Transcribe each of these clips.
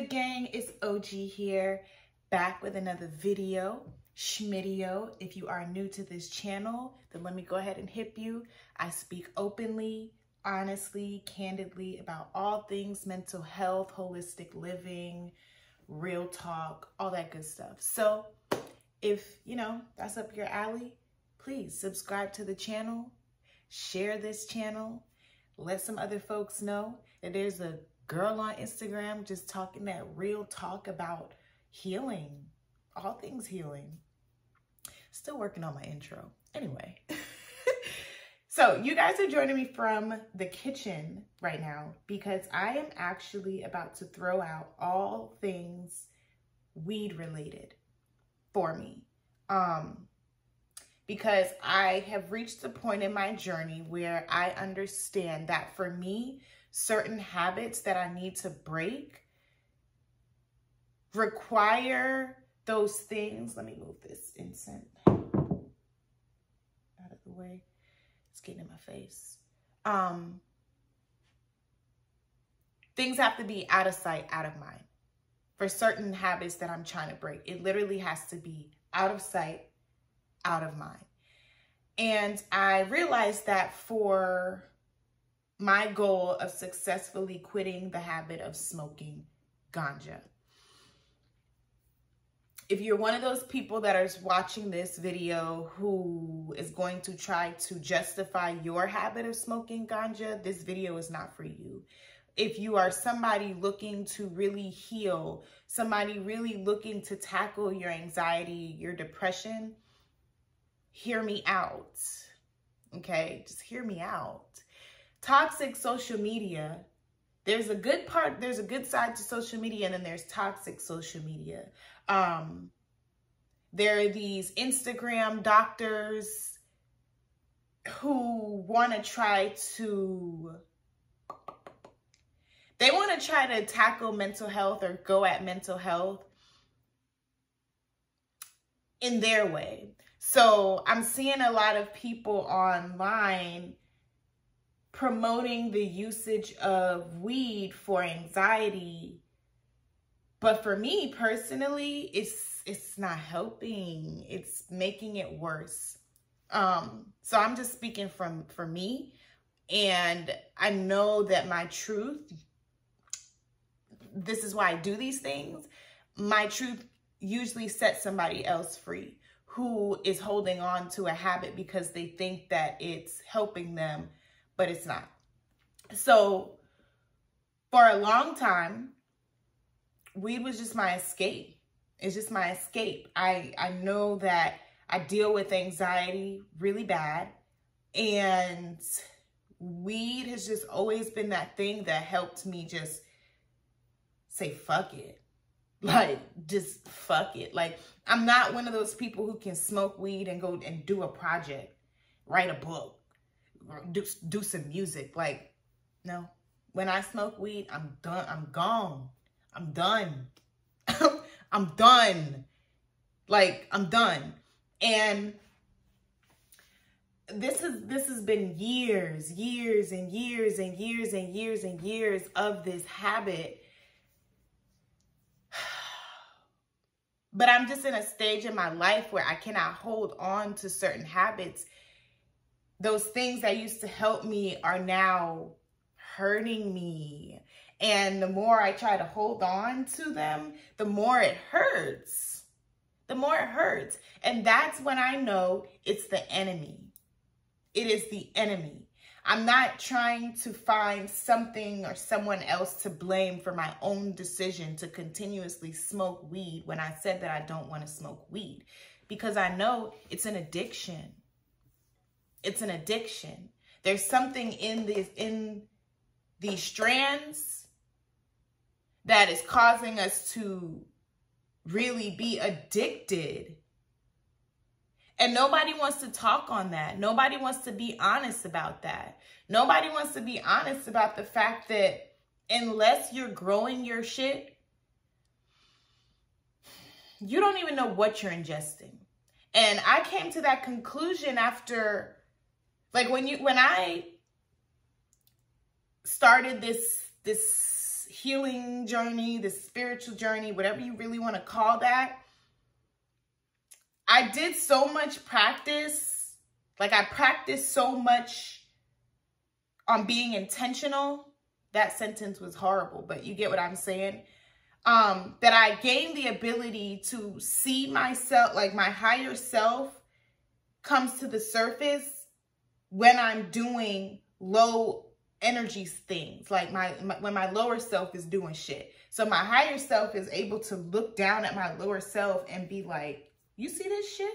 good, gang? It's OG here, back with another video, Schmidio. If you are new to this channel, then let me go ahead and hip you. I speak openly, honestly, candidly about all things mental health, holistic living, real talk, all that good stuff. So if, that's up your alley, please subscribe to the channel, share this channel, let some other folks know that there's a girl on Instagram just talking that real talk about healing, all things healing. Still working on my intro. Anyway, so you guys are joining me from the kitchen right now because I am actually about to throw out all things weed related for me. Because I have reached the point in my journey where I understand that for me, certain habits that I need to break require those things. Let me move this incense out of the way. It's getting in my face. Things have to be out of sight, out of mind. For certain habits that I'm trying to break, it literally has to be out of sight, out of mind. And I realized that for my goal of successfully quitting the habit of smoking ganja. If you're one of those people that is watching this video who is going to try to justify your habit of smoking ganja, this video is not for you. If you are somebody looking to really heal, somebody really looking to tackle your anxiety, your depression, hear me out, okay? Just hear me out. Toxic social media, there's a good part, there's a good side to social media, and then there's toxic social media. There are these Instagram doctors who want to try to, they want to try to tackle mental health or go at mental health in their way. So I'm seeing a lot of people online promoting the usage of weed for anxiety. But for me personally, it's not helping. It's making it worse. So I'm just speaking for me. And I know that my truth, this is why I do these things. My truth usually sets somebody else free who is holding on to a habit because they think that it's helping them, but it's not. So for a long time, weed was just my escape. It's just my escape. I know that I deal with anxiety really bad, and weed has just always been that thing that helped me just say, fuck it. Like, just fuck it. Like, I'm not one of those people who can smoke weed and go and do a project, write a book, or do some music. Like, no. When I smoke weed, I'm done. I'm gone. I'm done. I'm done. Like, I'm done. And this has been years and years and years and years and years of this habit. But I'm just in a stage in my life where I cannot hold on to certain habits. Those things that used to help me are now hurting me. And the more I try to hold on to them, the more it hurts. The more it hurts. And that's when I know it's the enemy. It is the enemy. I'm not trying to find something or someone else to blame for my own decision to continuously smoke weed when I said that I don't want to smoke weed. Because I know it's an addiction. It's an addiction. There's something in these strands that is causing us to really be addicted. And nobody wants to talk on that. Nobody wants to be honest about that. Nobody wants to be honest about the fact that unless you're growing your shit, you don't even know what you're ingesting. And I came to that conclusion after, like, when I started this healing journey, this spiritual journey, whatever you really want to call that, I did so much practice. Like, I practiced so much on being intentional. That sentence was horrible, but you get what I'm saying? That I gained the ability to see myself, like my higher self comes to the surface when I'm doing low energy things, like when my lower self is doing shit. So my higher self is able to look down at my lower self and be like, you see this shit?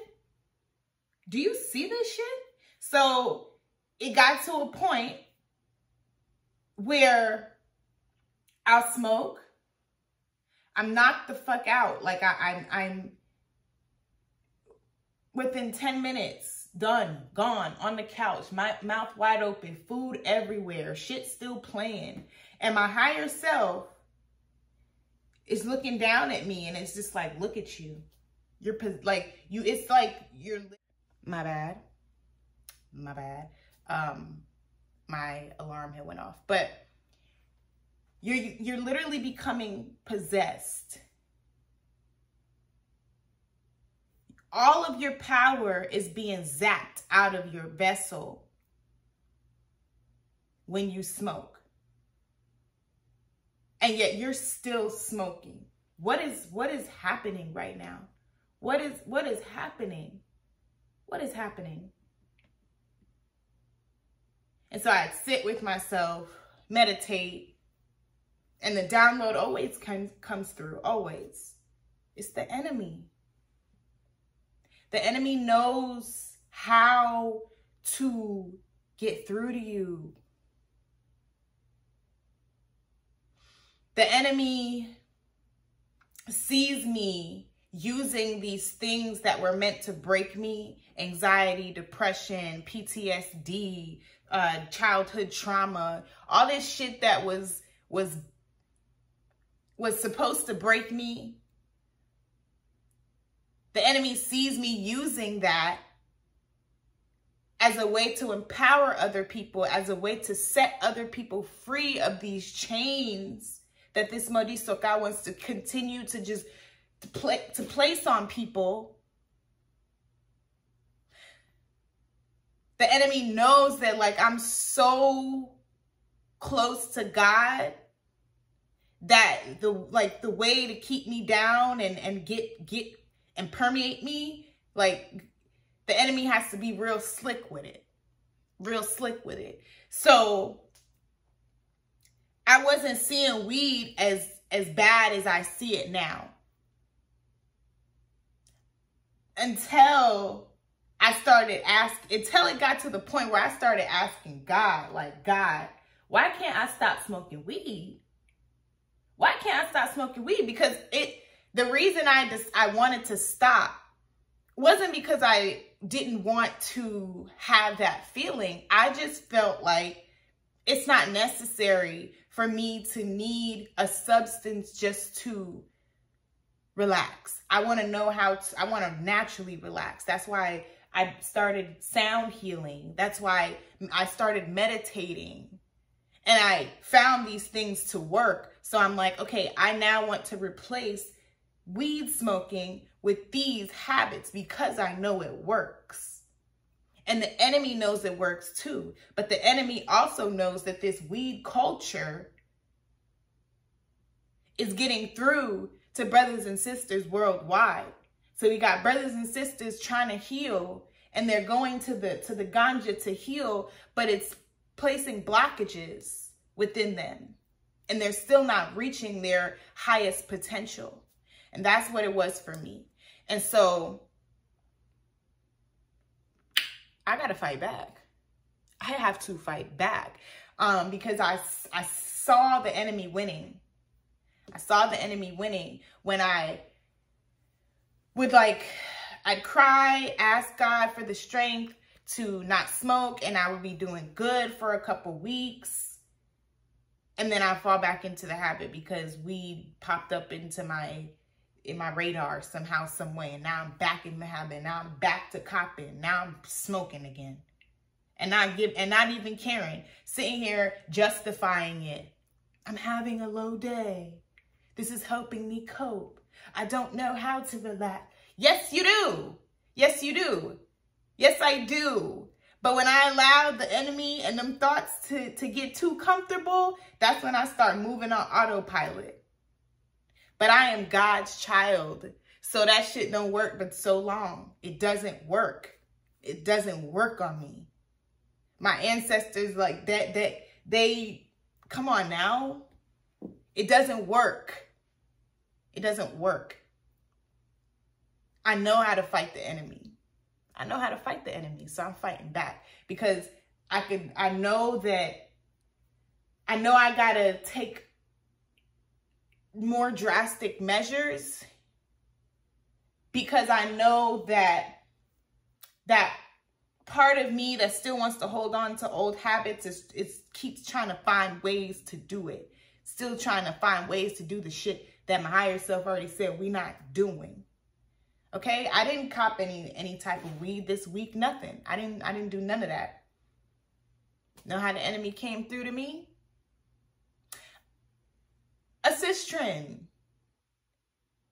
Do you see this shit? So it got to a point where I'll smoke. I'm knocked the fuck out. Like I'm within 10 minutes, done, gone, on the couch, my mouth wide open, food everywhere, shit still playing. And my higher self is looking down at me and it's just like, look at you. You're like, it's like you're, my bad. My alarm had went off, but you're literally becoming possessed. All of your power is being zapped out of your vessel when you smoke. And yet you're still smoking. What is happening right now? What is happening? What is happening? And so I'd sit with myself, meditate, and the download always comes through, always. It's the enemy. The enemy knows how to get through to you. The enemy sees me using these things that were meant to break me: anxiety, depression, PTSD, childhood trauma, all this shit that was supposed to break me. The enemy sees me using that as a way to empower other people, as a way to set other people free of these chains that this Modisoka wants to continue to just to place on people. The enemy knows that, like, I'm so close to God that the way to keep me down and get and permeate me, like, the enemy has to be real slick with it. Real slick with it. So I wasn't seeing weed as bad as I see it now. Until it got to the point where I started asking God, like, God, why can't I stop smoking weed? Why can't I stop smoking weed? Because the reason I wanted to stop wasn't because I didn't want to have that feeling. I just felt like it's not necessary for me to need a substance just to relax. I want to know I want to naturally relax. That's why I started sound healing. That's why I started meditating. And I found these things to work. So I'm like, okay, I now want to replace weed smoking with these habits because I know it works. And the enemy knows it works too. But the enemy also knows that this weed culture is getting through to brothers and sisters worldwide. So we got brothers and sisters trying to heal, and they're going to the ganja to heal, but it's placing blockages within them. And they're still not reaching their highest potential. And that's what it was for me. And so I got to fight back. I have to fight back because I saw the enemy winning. I saw the enemy winning when I would, I'd cry, ask God for the strength to not smoke, and I would be doing good for a couple weeks. And then I fall back into the habit because weed popped up into my radar somehow, some way. And now I'm back in the habit. Now I'm back to copping. Now I'm smoking again. And not even caring. Sitting here justifying it. I'm having a low day. This is helping me cope. I don't know how to relax. Yes, you do. Yes, you do. Yes, I do. But when I allow the enemy and them thoughts to get too comfortable, that's when I start moving on autopilot. But I am God's child. So that shit don't work but so long. It doesn't work. It doesn't work on me. My ancestors like that, they, come on now. It doesn't work. It doesn't work. I know how to fight the enemy. I know how to fight the enemy. So I'm fighting back because I know I gotta take more drastic measures because I know that part of me that still wants to hold on to old habits is keeps trying to find ways to do it. Still trying to find ways to do the shit that my higher self already said we're not doing. Okay? I didn't cop any type of weed this week, nothing. I didn't do none of that. Know how the enemy came through to me? A Sistren.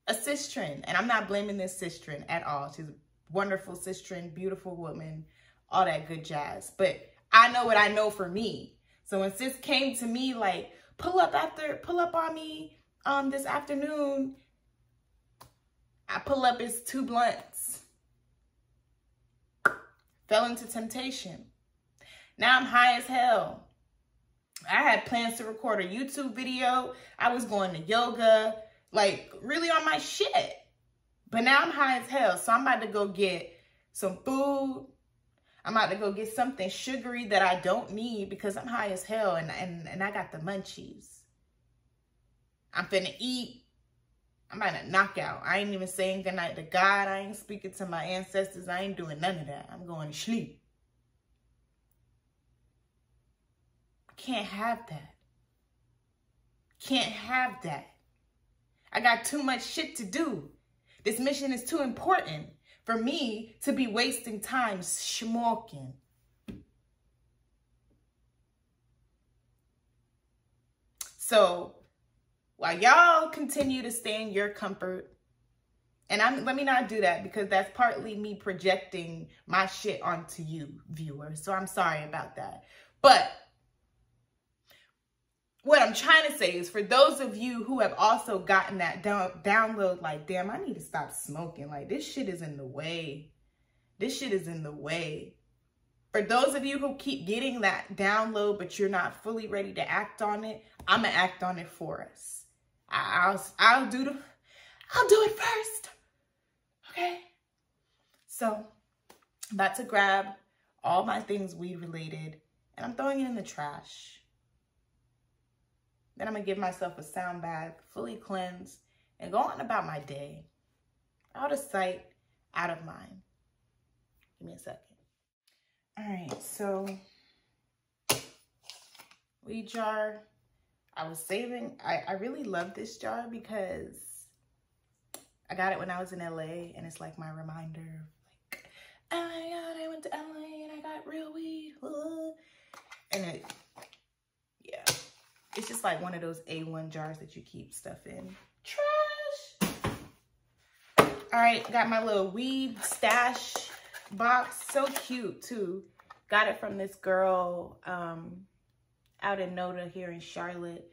A Sistren. And I'm not blaming this Sistren at all. She's a wonderful Sistren, beautiful woman, all that good jazz. But I know what I know for me. So when Sis came to me like, pull up on me this afternoon, I pull up as 2 blunts. Fell into temptation. Now I'm high as hell. I had plans to record a YouTube video. I was going to yoga, like really on my shit. But now I'm high as hell. So I'm about to go get some food. I'm about to go get something sugary that I don't need because I'm high as hell and I got the munchies. I'm finna eat. I'm about to knock out. I ain't even saying goodnight to God. I ain't speaking to my ancestors. I ain't doing none of that. I'm going to sleep. Can't have that. Can't have that. I got too much shit to do. This mission is too important for me to be wasting time smoking. So while y'all continue to stay in your comfort, and let me not do that because that's partly me projecting my shit onto you, viewers. So I'm sorry about that. But what I'm trying to say is for those of you who have also gotten that download, like, damn, I need to stop smoking. Like, this shit is in the way. This shit is in the way. For those of you who keep getting that download, but you're not fully ready to act on it, I'm going to act on it for us. I'll do it first. Okay? So, I'm about to grab all my things weed related, and I'm throwing it in the trash. Then I'm going to give myself a sound bath, fully cleanse, and go on about my day. Out of sight, out of mind. Give me a second. All right, so weed jar. I was saving. I really love this jar because I got it when I was in LA, and it's like my reminder of like, oh my God, I went to LA and I got real weed. And yeah. It's just like one of those A1 jars that you keep stuff in. Trash! All right, got my little weed stash box. So cute, too. Got it from this girl out in Noda here in Charlotte.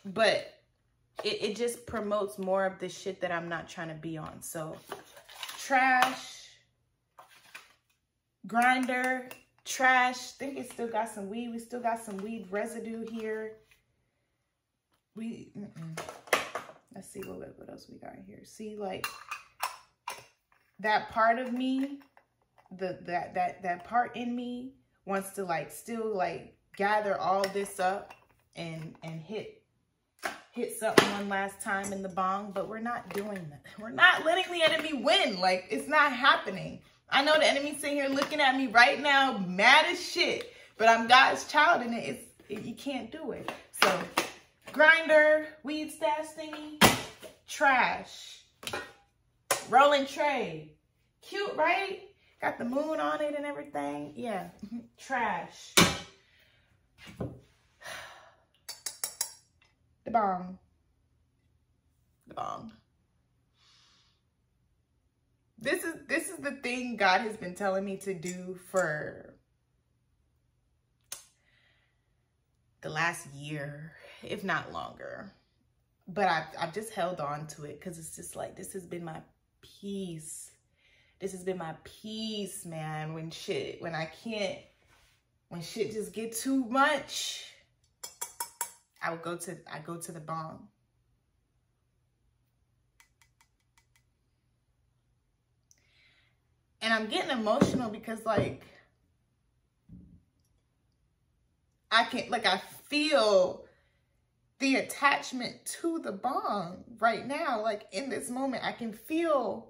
But it just promotes more of the shit that I'm not trying to be on. So, trash, grinder, trash. I think it still got some weed. We still got some weed residue here. Let's see what else we got here. See, like that part of me, that part in me wants to like still like gather all this up and hit something one last time in the bong, but we're not doing that. We're not letting the enemy win. Like, it's not happening. I know the enemy's sitting here looking at me right now, mad as shit, but I'm God's child and you can't do it. So, grinder, weed stash thingy, trash, rolling tray. Cute, right? Got the moon on it and everything. Yeah, trash. bong. The bong. This is the thing God has been telling me to do for the last year, if not longer. But I've just held on to it because it's just like, this has been my peace. This has been my peace, man. When shit just get too much, I go to the bong. And I'm getting emotional because like, I feel the attachment to the bong right now. Like in this moment, I can feel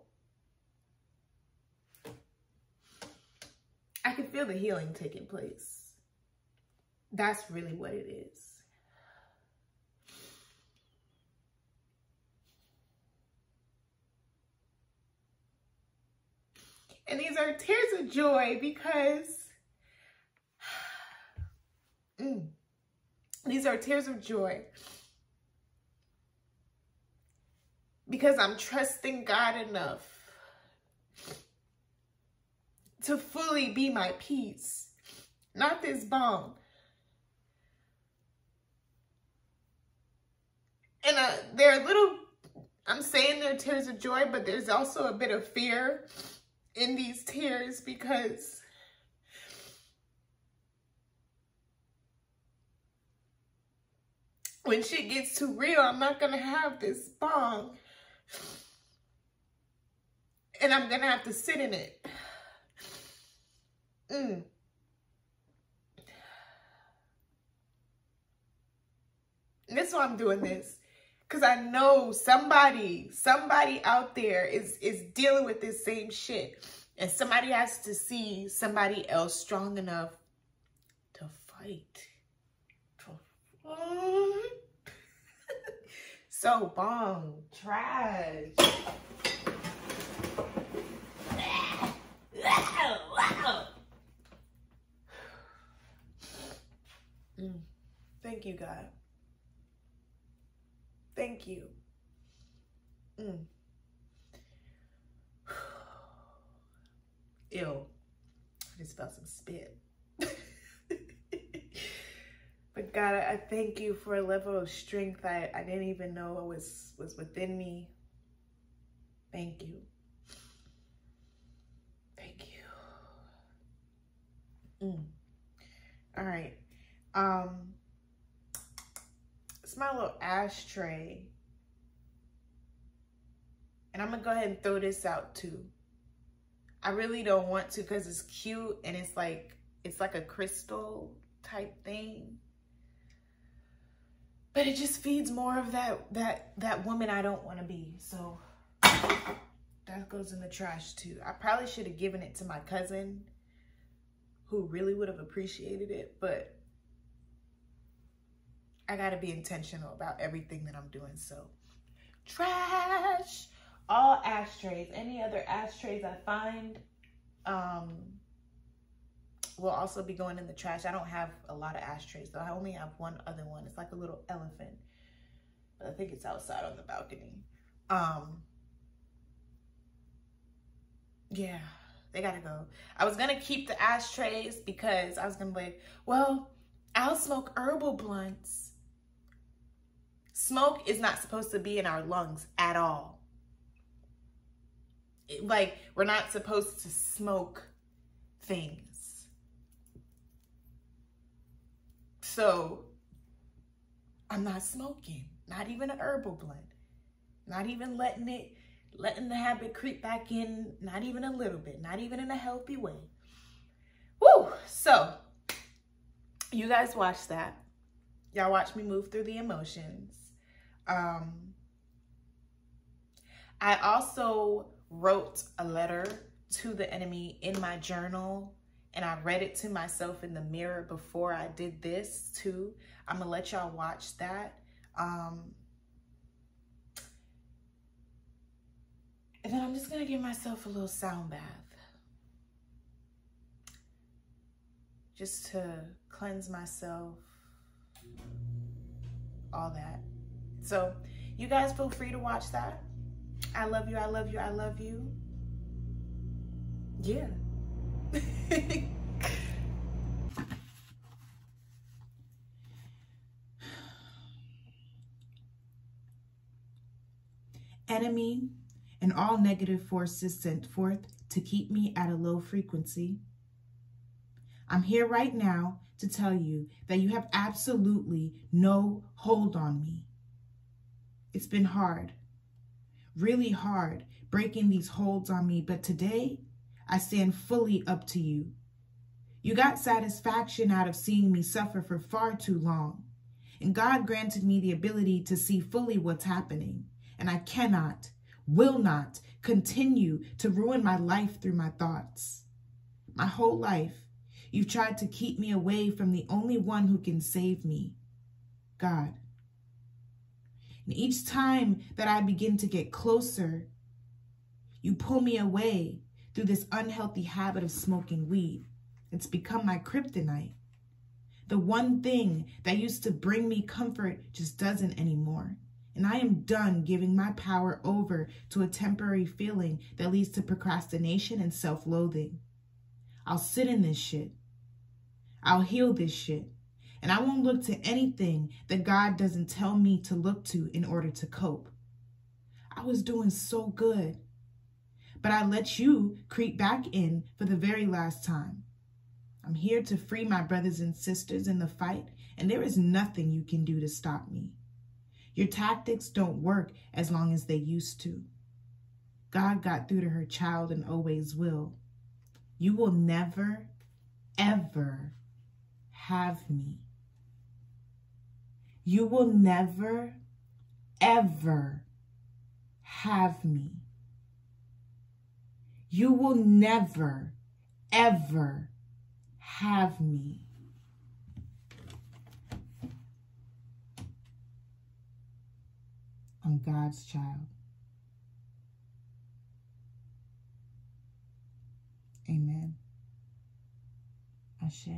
the healing taking place. That's really what it is. And these are tears of joy because these are tears of joy because I'm trusting God enough to fully be my peace, not this bong. And I'm saying they're tears of joy, but there's also a bit of fear in these tears because when shit gets too real, I'm not gonna have this bong. And I'm gonna have to sit in it. That's why I'm doing this. Because I know somebody out there is dealing with this same shit. And somebody has to see somebody else strong enough to fight. So bong, trash. Thank you, God. Thank you. Ew. I just felt some spit. But God, I thank you for a level of strength that I didn't even know was within me. Thank you. Thank you. All right. It's my little ashtray. And I'm gonna go ahead and throw this out too. I really don't want to because it's cute and it's like a crystal type thing. But it just feeds more of that woman I don't want to be. So that goes in the trash too. I probably should have given it to my cousin who really would have appreciated it, but I gotta be intentional about everything that I'm doing. So trash, all ashtrays, any other ashtrays I find will also be going in the trash. I don't have a lot of ashtrays though. I only have one other one. It's like a little elephant, but I think it's outside on the balcony. Yeah, they gotta go. I was gonna keep the ashtrays because I was gonna be like, well, I'll smoke herbal blunts. Smoke is not supposed to be in our lungs at all. Like, we're not supposed to smoke things. So, I'm not smoking. Not even an herbal blunt. Not even letting the habit creep back in. Not even a little bit. Not even in a healthy way. Woo! So, you guys watch that. Y'all watch me move through the emotions. I also wrote a letter to the enemy in my journal, and I read it to myself in the mirror before I did this too. I'm gonna let y'all watch that. And then I'm just gonna give myself a little sound bath, just to cleanse myself, all that. So you guys feel free to watch that. I love you. I love you. I love you. Yeah. Enemy and all negative forces sent forth to keep me at a low frequency. I'm here right now to tell you that you have absolutely no hold on me. It's been hard, really hard, breaking these holds on me, but today I stand fully up to you. You got satisfaction out of seeing me suffer for far too long, and God granted me the ability to see fully what's happening, and I cannot, will not continue to ruin my life through my thoughts. My whole life, you've tried to keep me away from the only one who can save me, God. And each time that I begin to get closer, you pull me away through this unhealthy habit of smoking weed. It's become my kryptonite. The one thing that used to bring me comfort just doesn't anymore. And I am done giving my power over to a temporary feeling that leads to procrastination and self-loathing. I'll sit in this shit. I'll heal this shit. And I won't look to anything that God doesn't tell me to look to in order to cope. I was doing so good, but I let you creep back in for the very last time. I'm here to free my brothers and sisters in the fight, and there is nothing you can do to stop me. Your tactics don't work as long as they used to. God got through to her child and always will. You will never, ever have me. You will never, ever have me. You will never, ever have me. I'm God's child. Amen. Ashe.